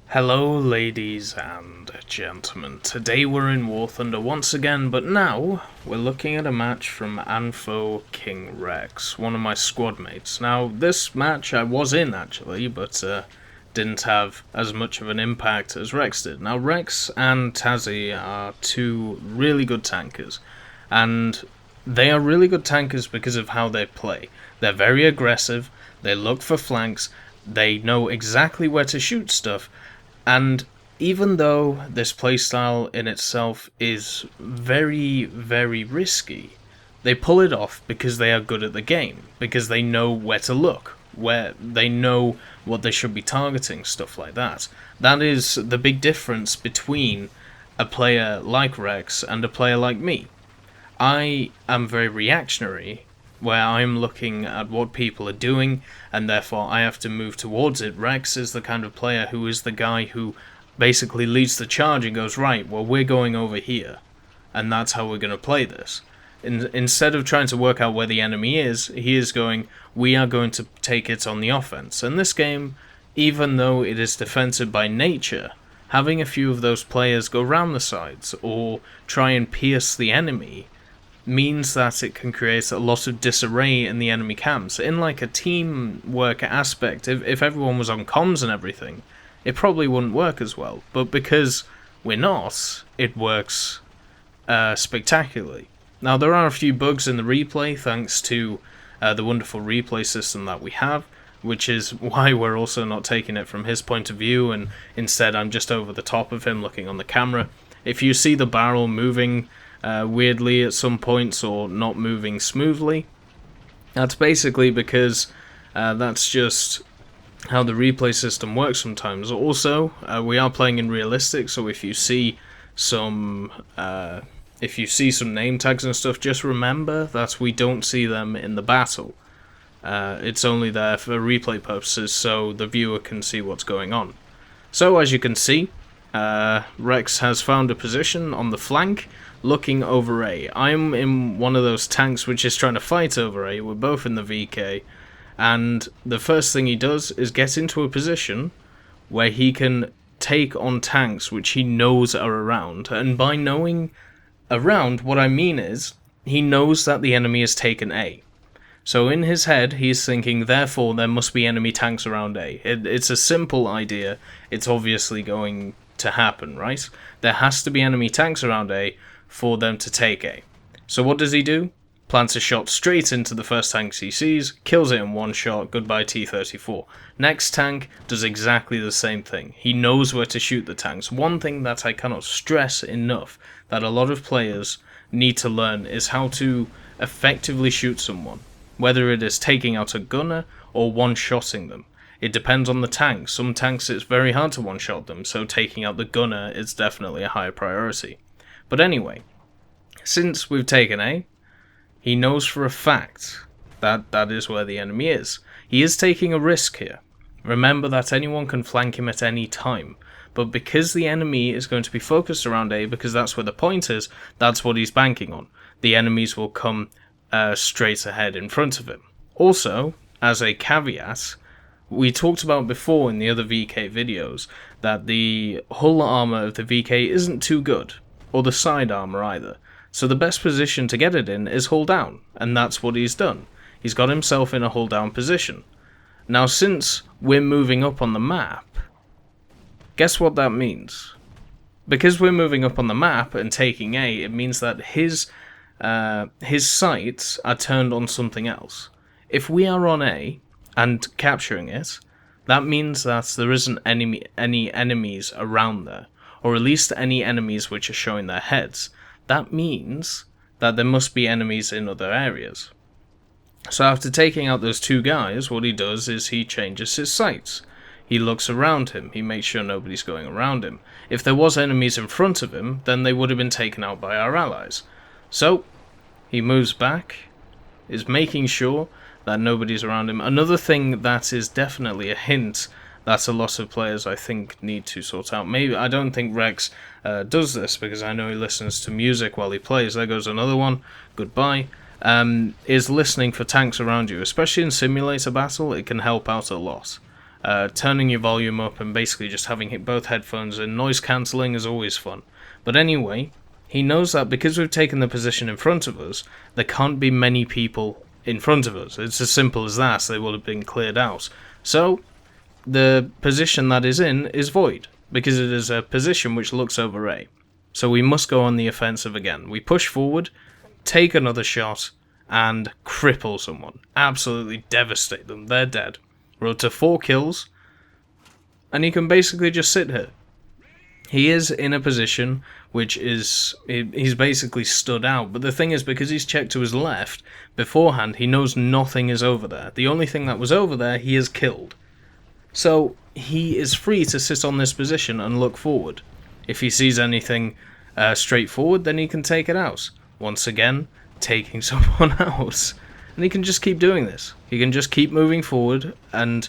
Hello ladies and gentlemen, today we're in War Thunder once again, but now we're looking at a match from Anfo King Rex, one of my squad mates. Now this match I was in actually, but didn't have as much of an impact as Rex did. Now Rex and Tazzy are two really good tankers, and they are really good tankers because of how they play. They're very aggressive, they look for flanks, they know exactly where to shoot stuff. And even though this playstyle in itself is very, very risky, they pull it off because they are good at the game, because they know where to look, where they know what they should be targeting, stuff like that. That is the big difference between a player like Rex and a player like me. I am very reactionary, where I'm looking at what people are doing, and therefore I have to move towards it. Rex is the kind of player who is the guy who basically leads the charge and goes, right, well, we're going over here, and that's how we're going to play this. Instead of trying to work out where the enemy is, he is going, we are going to take it on the offense. And this game, even though it is defensive by nature, having a few of those players go round the sides, or try and pierce the enemy, means that it can create a lot of disarray in the enemy camps. In like a teamwork aspect, if everyone was on comms and everything, it probably wouldn't work as well. But because we're not, it works spectacularly. Now there are a few bugs in the replay thanks to the wonderful replay system that we have, which is why we're also not taking it from his point of view, and instead I'm just over the top of him looking on the camera. If you see the barrel moving weirdly at some points or not moving smoothly, that's basically because that's just how the replay system works sometimes. Also, we are playing in realistic, so if you see some name tags and stuff, just remember that we don't see them in the battle. It's only there for replay purposes, so the viewer can see what's going on. So as you can see, Rex has found a position on the flank, looking over A. I'm in one of those tanks which is trying to fight over A. We're both in the VK, and the first thing he does is get into a position where he can take on tanks which he knows are around. And by knowing around, what I mean is he knows that the enemy has taken A. So in his head, he's thinking, therefore, there must be enemy tanks around A. It's a simple idea. It's obviously going to happen, right? There has to be enemy tanks around A for them to take A. So what does he do? Plants a shot straight into the first tank he sees, kills it in one shot, goodbye T-34. Next tank does exactly the same thing. He knows where to shoot the tanks. One thing that I cannot stress enough that a lot of players need to learn is how to effectively shoot someone, whether it is taking out a gunner or one-shotting them. It depends on the tank. Some tanks it's very hard to one-shot them, so taking out the gunner is definitely a higher priority. But anyway, since we've taken A, he knows for a fact that that is where the enemy is. He is taking a risk here. Remember that anyone can flank him at any time, but because the enemy is going to be focused around A, because that's where the point is, that's what he's banking on. The enemies will come straight ahead in front of him. Also, as a caveat, we talked about before in the other VK videos that the hull armor of the VK isn't too good, or the side armor either. So the best position to get it in is hull down, and that's what he's done. He's got himself in a hull down position. Now since we're moving up on the map, guess what that means? Because we're moving up on the map and taking A, it means that his sights are turned on something else. If we are on A and capturing it, that means that there isn't any enemies around there, or at least any enemies which are showing their heads. That means that there must be enemies in other areas. So after taking out those two guys, what he does is he changes his sights. He looks around him, he makes sure nobody's going around him. If there was enemies in front of him, then they would have been taken out by our allies. So, he moves back, is making sure that nobody's around him. Another thing that is definitely a hint that a lot of players, I think, need to sort out. Maybe I don't think Rex does this, because I know he listens to music while he plays. There goes another one. Goodbye. Is listening for tanks around you, especially in simulator battle. It can help out a lot. Turning your volume up and basically just having both headphones in. Noise cancelling is always fun. But anyway, he knows that because we've taken the position in front of us, there can't be many people in front of us. It's as simple as that. They will have been cleared out. So the position that is in is void, because it is a position which looks over A. So we must go on the offensive again. We push forward, take another shot, and cripple someone. Absolutely devastate them. They're dead. We're up to 4 kills, and he can basically just sit here. He is in a position which is, he's basically stood out, but the thing is, because he's checked to his left beforehand, he knows nothing is over there. The only thing that was over there, he has killed. So he is free to sit on this position and look forward. If he sees anything straightforward, then he can take it out. Once again, taking someone out. And he can just keep doing this. He can just keep moving forward, and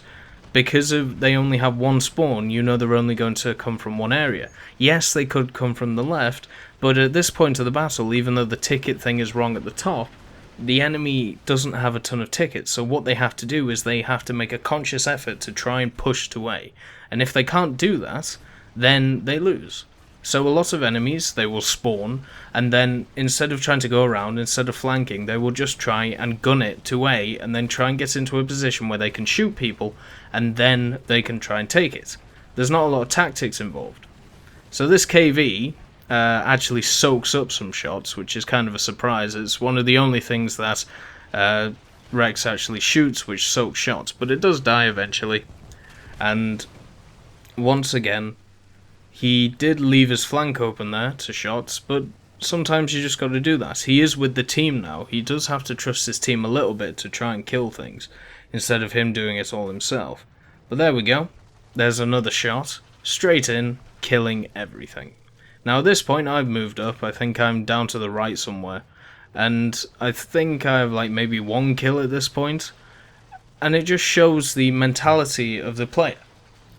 because they only have one spawn, you know they're only going to come from one area. Yes, they could come from the left, but at this point of the battle, even though the ticket thing is wrong at the top, the enemy doesn't have a ton of tickets, so what they have to do is they have to make a conscious effort to try and push to A. And if they can't do that, then they lose. So a lot of enemies, they will spawn, and then instead of trying to go around, instead of flanking, they will just try and gun it to A, and then try and get into a position where they can shoot people, and then they can try and take it. There's not a lot of tactics involved. So this KV actually soaks up some shots, which is kind of a surprise. It's one of the only things that Rex actually shoots which soaks shots, but it does die eventually. And once again, he did leave his flank open there to shots, but sometimes you just got to do that. He is with the team now. He does have to trust his team a little bit to try and kill things, instead of him doing it all himself. But there we go. There's another shot. Straight in, killing everything. Now at this point I've moved up. I think I'm down to the right somewhere. And I think I have like maybe 1 kill at this point. And it just shows the mentality of the player.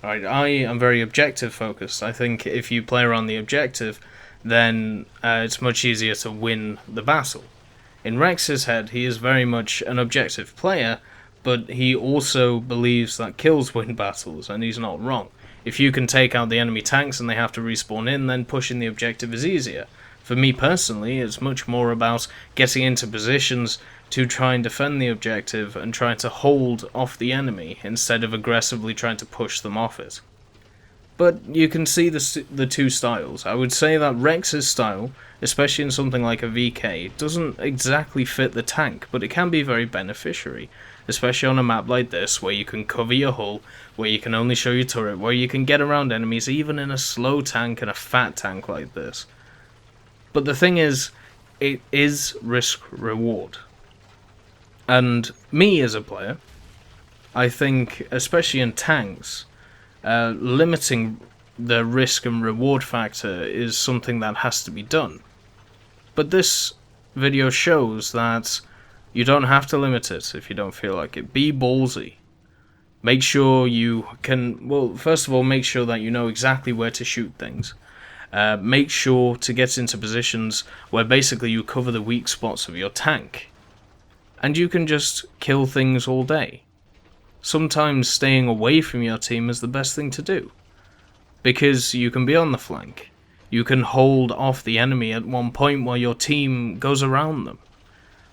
Right, I am very objective focused. I think if you play around the objective, then it's much easier to win the battle. In Rex's head, he is very much an objective player, but he also believes that kills win battles, and he's not wrong. If you can take out the enemy tanks and they have to respawn in, then pushing the objective is easier. For me personally, it's much more about getting into positions to try and defend the objective and try to hold off the enemy instead of aggressively trying to push them off it. But you can see the two styles. I would say that Rex's style, especially in something like a VK, doesn't exactly fit the tank, but it can be very beneficiary, especially on a map like this where you can cover your hull, where you can only show your turret, where you can get around enemies even in a slow tank and a fat tank like this. But the thing is, it is risk-reward. And me as a player, I think, especially in tanks, limiting the risk and reward factor is something that has to be done. But this video shows that you don't have to limit it if you don't feel like it. Be ballsy. Make sure you can, well, first of all, make sure that you know exactly where to shoot things. Make sure to get into positions where basically you cover the weak spots of your tank. And you can just kill things all day. Sometimes staying away from your team is the best thing to do, because you can be on the flank. You can hold off the enemy at one point while your team goes around them.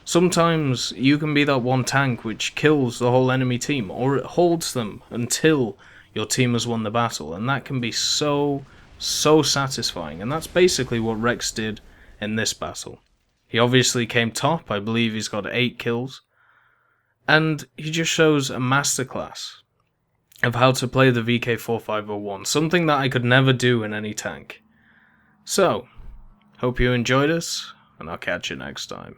Sometimes you can be that one tank which kills the whole enemy team, or it holds them until your team has won the battle, and that can be so satisfying. And that's basically what Rex did in this battle. He obviously came top. I believe he's got 8 kills. And he just shows a masterclass of how to play the VK4501, something that I could never do in any tank. So, hope you enjoyed this, and I'll catch you next time.